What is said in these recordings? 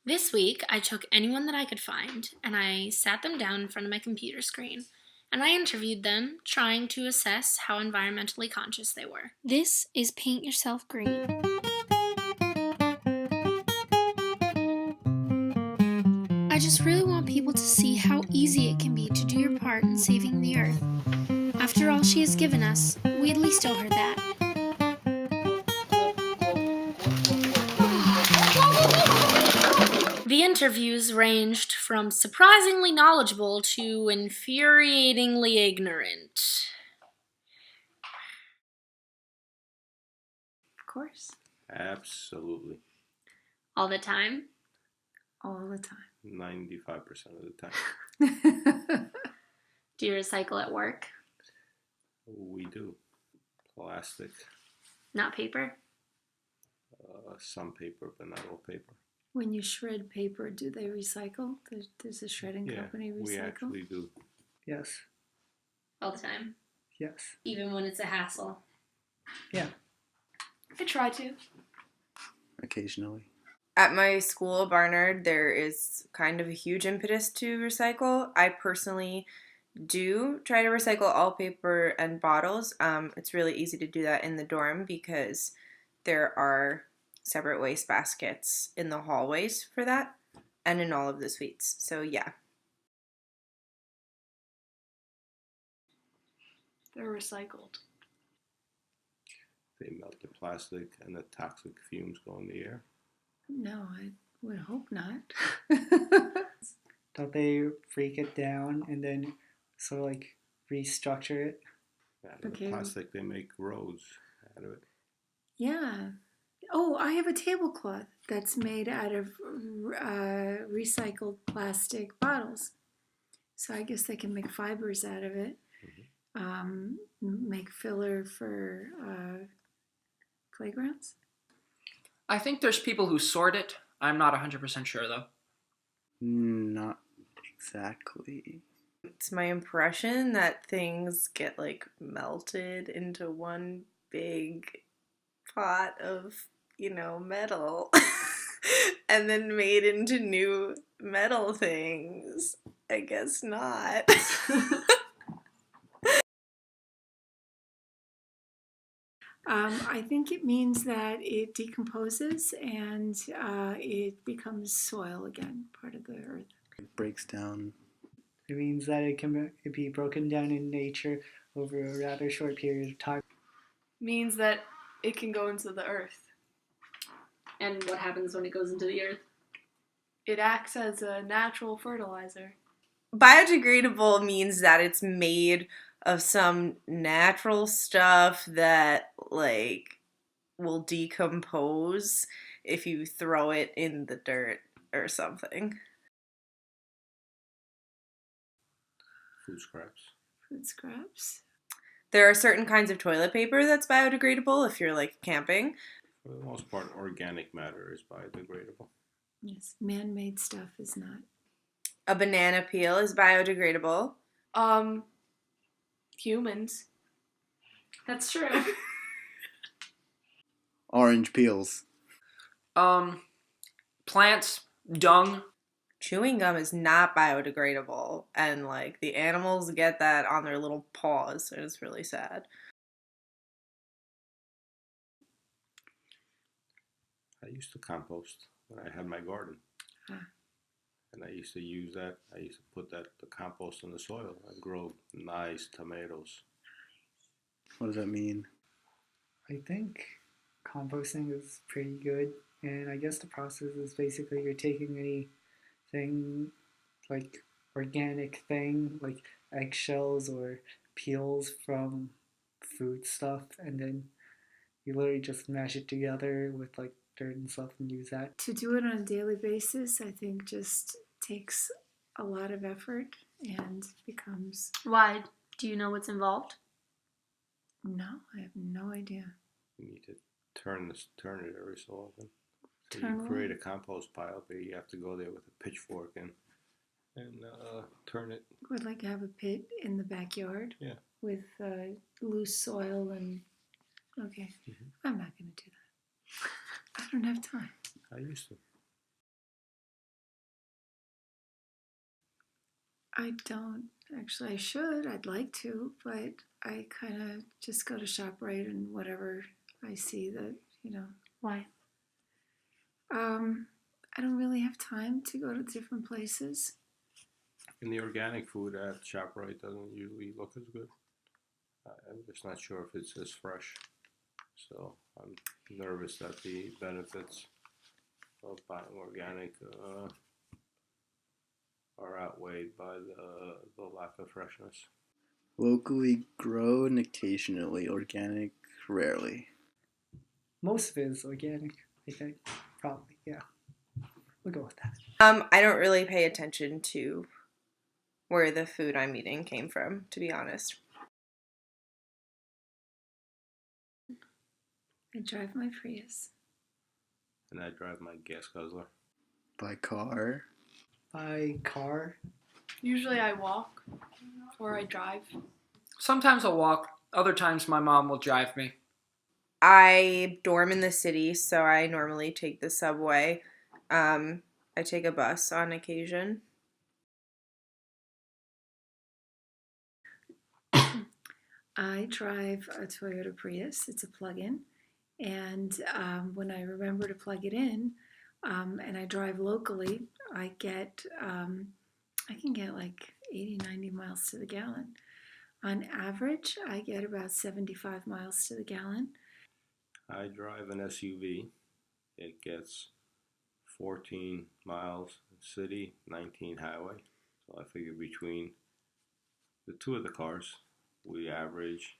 This week, I took anyone that I could find and I sat them down in front of my computer screen and I interviewed them, trying to assess how environmentally conscious they were. This is Paint Yourself Green. I just really want people to see how easy it can be to do your part in saving the earth. After all she has given us, we at least owe her that. The interviews ranged from surprisingly knowledgeable to infuriatingly ignorant. Of course. Absolutely. All the time? All the time. 95% of the time. Do you recycle at work? We do. Plastic. Not paper? Some paper, but not all paper. When you shred paper, do they recycle? There's a shredding company recycle? We actually do. Yes. All the time? Yes. Even when it's a hassle? Yeah. I try to. Occasionally. At my school, Barnard, there is kind of a huge impetus to recycle. I personally do try to recycle all paper and bottles. It's really easy to do that in the dorm because there are separate waste baskets in the hallways for that and in all of the suites. So yeah. They're recycled. They melt the plastic and the toxic fumes go in the air. No, I would hope not. Don't they break it down and then sort of like restructure it? Out of the plastic, they make roads out of it. Yeah. Oh, I have a tablecloth that's made out of recycled plastic bottles. So I guess they can make fibers out of it. Make filler for playgrounds. I think there's people who sort it. I'm not 100% sure, though. Not exactly. It's my impression that things get like melted into one big pot of, metal and then made into new metal things. I guess not. I think it means that it decomposes and it becomes soil again, part of the earth. It breaks down. It means that it can be broken down in nature over a rather short period of time. Means that it can go into the earth. And what happens when it goes into the earth? It acts as a natural fertilizer. Biodegradable means that it's made of some natural stuff that, will decompose if you throw it in the dirt or something. Food scraps. Food scraps. There are certain kinds of toilet paper that's biodegradable if you're, camping. For the most part, organic matter is biodegradable. Yes, man-made stuff is not. A banana peel is biodegradable. Humans. That's true. Orange peels. Plants, dung. Chewing gum is not biodegradable, and the animals get that on their little paws, and it's really sad. I used to compost when I had my garden. And I used to use that. I used to put the compost in the soil and grow nice tomatoes. What does that mean? I think composting is pretty good. And I guess the process is basically you're taking anything like organic thing, like eggshells or peels from food stuff, and then you literally just mash it together with dirt and stuff and use that. To do it on a daily basis, I think just takes a lot of effort and becomes... Why? Do you know what's involved? No, I have no idea. You need to turn it every so often. So you create a compost pile, but you have to go there with a pitchfork and turn it. Would like to have a pit in the backyard. Yeah. With loose soil and... Okay, I'm not going to do that. I don't have time. I used to. I don't. Actually, I should. I'd like to, but I kind of just go to ShopRite and whatever I see that, Why? Um, I don't really have time to go to different places. And the organic food at ShopRite doesn't usually look as good. I'm just not sure if it's as fresh. So I'm nervous that the benefits of buying organic are outweighed by the lack of freshness. Locally grown occasionally, organic rarely. Most of it is organic, I think. Probably, yeah. We'll go with that. I don't really pay attention to where the food I'm eating came from, to be honest. I drive my Prius. And I drive my gas guzzler. By car. By car. Usually I walk or I drive. Sometimes I'll walk. Other times my mom will drive me. I dorm in the city, so I normally take the subway. I take a bus on occasion. I drive a Toyota Prius. It's a plug-in. And when I remember to plug it in and I drive locally, I can get like 80, 90 miles to the gallon. On average, I get about 75 miles to the gallon. I drive an SUV. It gets 14 miles city, 19 highway. So I figure between the two of the cars, we average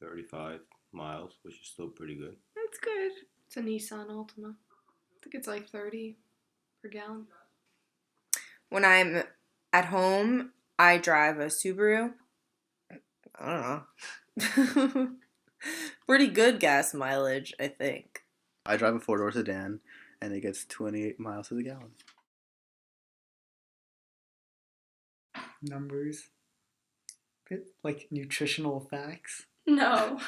35 miles, which is still pretty good. That's good. It's a Nissan Altima. I think it's like 30 per gallon. When I'm at home, I drive a Subaru. I don't know. Pretty good gas mileage, I think. I drive a four-door sedan, and it gets 28 miles to the gallon. Numbers. Bit like nutritional facts. No.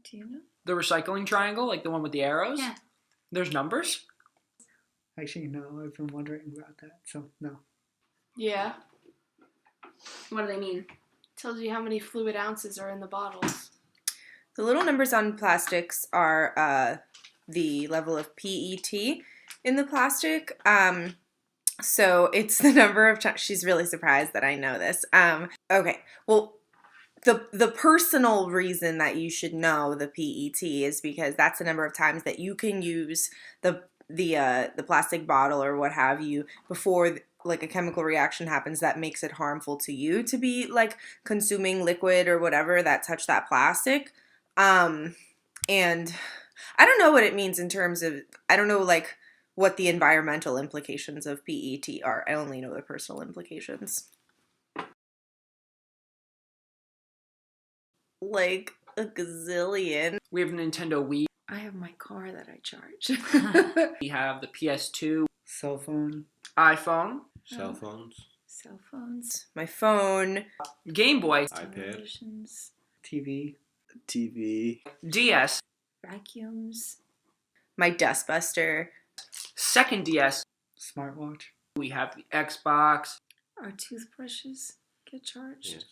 Do you know? The recycling triangle, like the one with the arrows? Yeah. There's numbers? Actually, no, I've been wondering about that, so no. Yeah. What do they mean? Tells you how many fluid ounces are in the bottles. The little numbers on plastics are the level of PET in the plastic. So it's the number of times. She's really surprised that I know this. Okay, well, the personal reason that you should know the PET is because that's the number of times that you can use the plastic bottle or what have you before like a chemical reaction happens that makes it harmful to you to be like consuming liquid or whatever that touch that plastic. And I don't know what it means in terms of, I don't know like what the environmental implications of PET are. I only know the personal implications. Like a gazillion. We have a Nintendo Wii. I have my car that I charge. We have the PS2, Cell phone. iPhone, Cell phones, Cell phones, My phone. Game Boy, iPad, televisions, TV. TV. DS, vacuums. My dustbuster. second DS. Smartwatch. We have the Xbox, Our toothbrushes get charged. yes.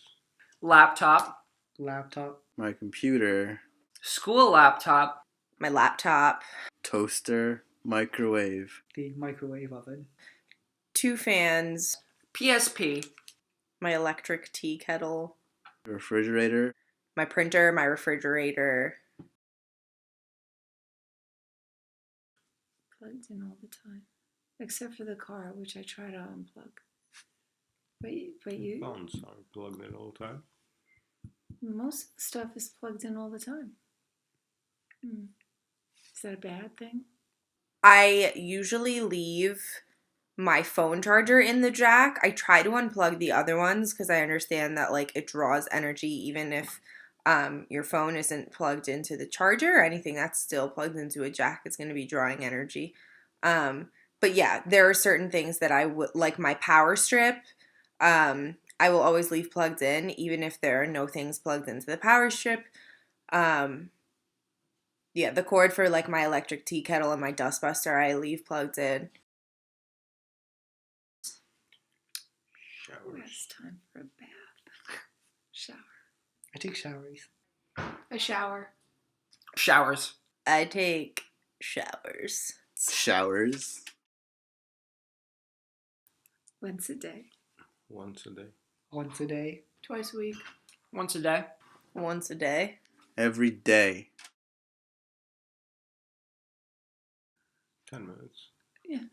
laptop, Laptop. My computer. school laptop, My laptop. Toaster. Microwave. The microwave oven. 2 fans. PSP, My electric tea kettle. Refrigerator. My printer. My refrigerator. Plugged in all the time, except for the car, which I try to unplug. But you, Phones aren't plugged in all the time. most of the stuff is plugged in all the time. Is that a bad thing? I usually leave my phone charger in the jack. I try to unplug the other ones because I understand that like it draws energy even if your phone isn't plugged into the charger or anything that's still plugged into a jack. It's going to be drawing energy. But yeah, there are certain things that I would like my power strip. I will always leave plugged in even if there are no things plugged into the power strip. Yeah, the cord for like my electric tea kettle and my dustbuster I leave plugged in. best time for a bath? Shower. I take showers. A shower. Showers. I take showers. Showers. Once a day. Once a day. Once a day. Twice a week. Once a day. Once a day. Every day. 10 minutes. Yeah.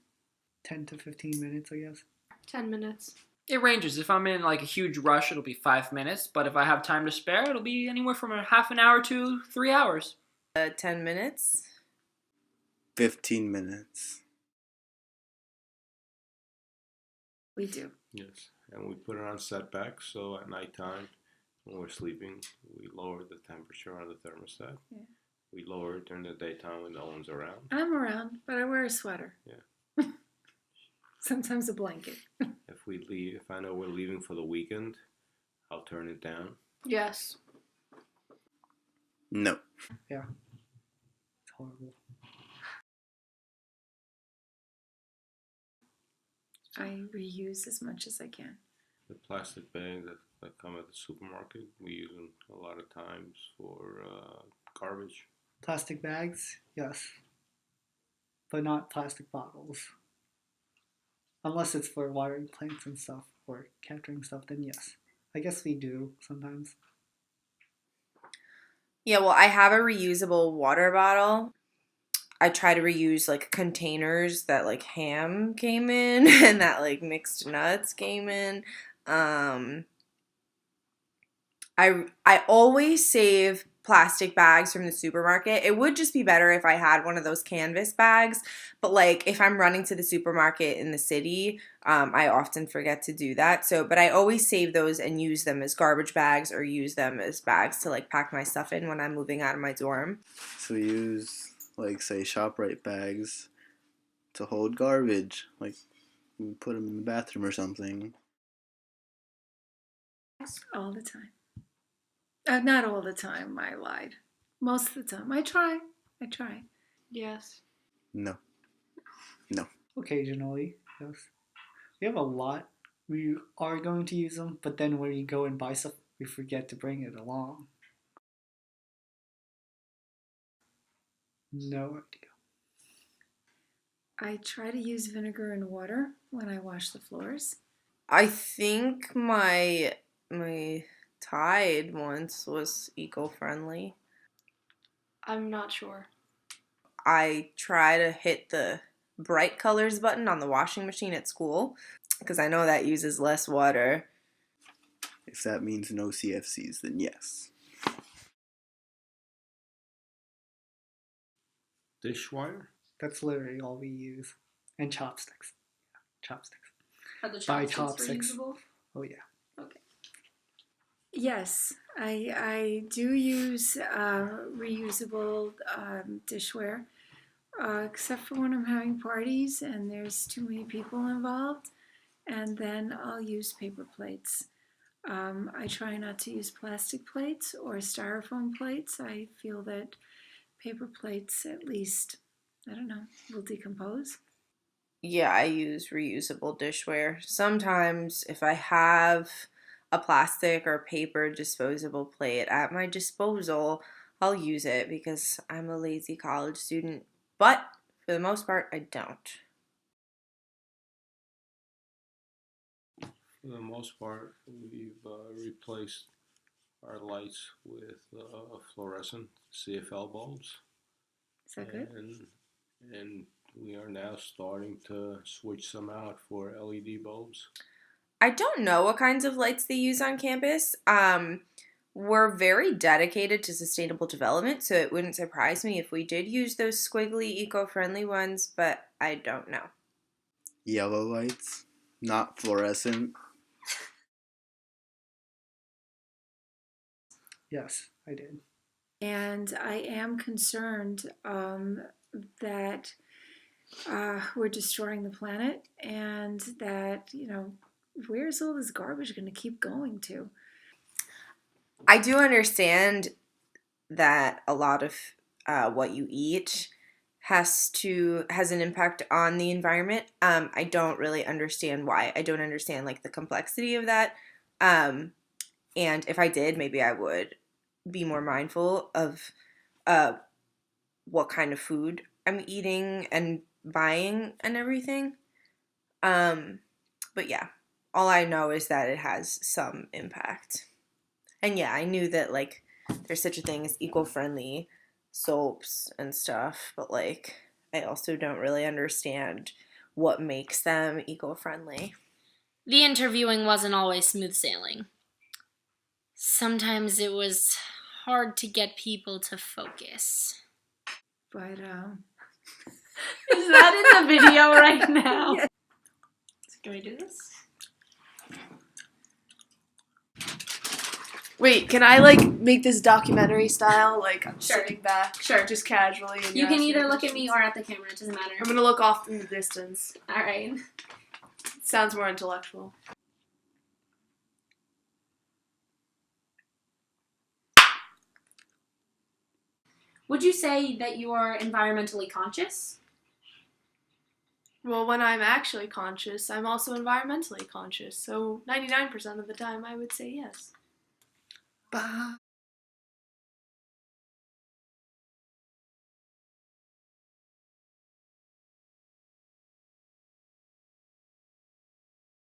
10 to 15 minutes, I guess. 10 minutes. It ranges. If I'm in like a huge rush, it'll be 5 minutes. But if I have time to spare, it'll be anywhere from a half an hour to 3 hours. 10 minutes. 15 minutes. We do. Yes. And we put it on setbacks, so at nighttime, when we're sleeping, we lower the temperature on the thermostat. Yeah. We lower it during the daytime when no one's around. I'm around, but I wear a sweater. Yeah. Sometimes a blanket. If we leave, if I know we're leaving for the weekend, I'll turn it down. Yes. No. Yeah. It's horrible. I reuse as much as I can. The plastic bags that come at the supermarket, we use them a lot of times for garbage. Plastic bags, yes. But not plastic bottles. Unless it's for watering plants and stuff, or capturing stuff, then yes. I guess we do sometimes. Yeah, well, I have a reusable water bottle. I try to reuse like containers that like ham came in and that like mixed nuts came in. I always save plastic bags from the supermarket. It would just be better if I had one of those canvas bags, but like if I'm running to the supermarket in the city, I often forget to do that. But I always save those and use them as garbage bags or use them as bags to like pack my stuff in when I'm moving out of my dorm. So we use, like, say, ShopRite bags to hold garbage. Like, we put them in the bathroom or something. All the time. Not all the time, I lied. Most of the time. I try. Yes. No. Occasionally, yes. We have a lot. We are going to use them, but then when we go and buy stuff, we forget to bring it along. No idea. I try to use vinegar and water when I wash the floors. I think my Tide once was eco-friendly. I'm not sure. I try to hit the bright colors button on the washing machine at school because I know that uses less water. If that means no CFCs, then yes. Dishwire? That's literally all we use. And chopsticks. Yeah, chopsticks. Are the Buy chopsticks chopsticks. reusable? Oh yeah. Okay. Yes, I do use reusable dishware, except for when I'm having parties and there's too many people involved, and then I'll use paper plates. I try not to use plastic plates or styrofoam plates. I feel that paper plates, at least, I don't know, will decompose. Yeah, I use reusable dishware. Sometimes if I have a plastic or paper disposable plate at my disposal, I'll use it because I'm a lazy college student. But for the most part, I don't. For the most part, we've replaced our lights with fluorescent CFL bulbs. Is that good? And we are now starting to switch some out for LED bulbs. I don't know what kinds of lights they use on campus. We're very dedicated to sustainable development, so it wouldn't surprise me if we did use those squiggly, eco-friendly ones, but I don't know. Yellow lights, not fluorescent. Yes, I did. And I am concerned that we're destroying the planet and that, where's all this garbage going to keep going to? I do understand that a lot of what you eat has an impact on the environment. I don't really understand why. I don't understand like the complexity of that. And if I did, maybe I would be more mindful of what kind of food I'm eating and buying and everything. But yeah, all I know is that it has some impact. And yeah, I knew that like there's such a thing as eco-friendly soaps and stuff, but like I also don't really understand what makes them eco-friendly. The interviewing wasn't always smooth sailing. Sometimes it was hard to get people to focus. But Is that in the video right now? Yeah. Can we do this? Wait, can I like make this documentary style? Like I'm Sure. sitting back, Sure. just casually. And You you're can asking either me look at me questions. or at the camera, it doesn't matter. I'm gonna look off in the distance. Alright. Sounds more intellectual. Would you say that you are environmentally conscious? Well, when I'm actually conscious, I'm also environmentally conscious. So 99% of the time, I would say yes. Bah.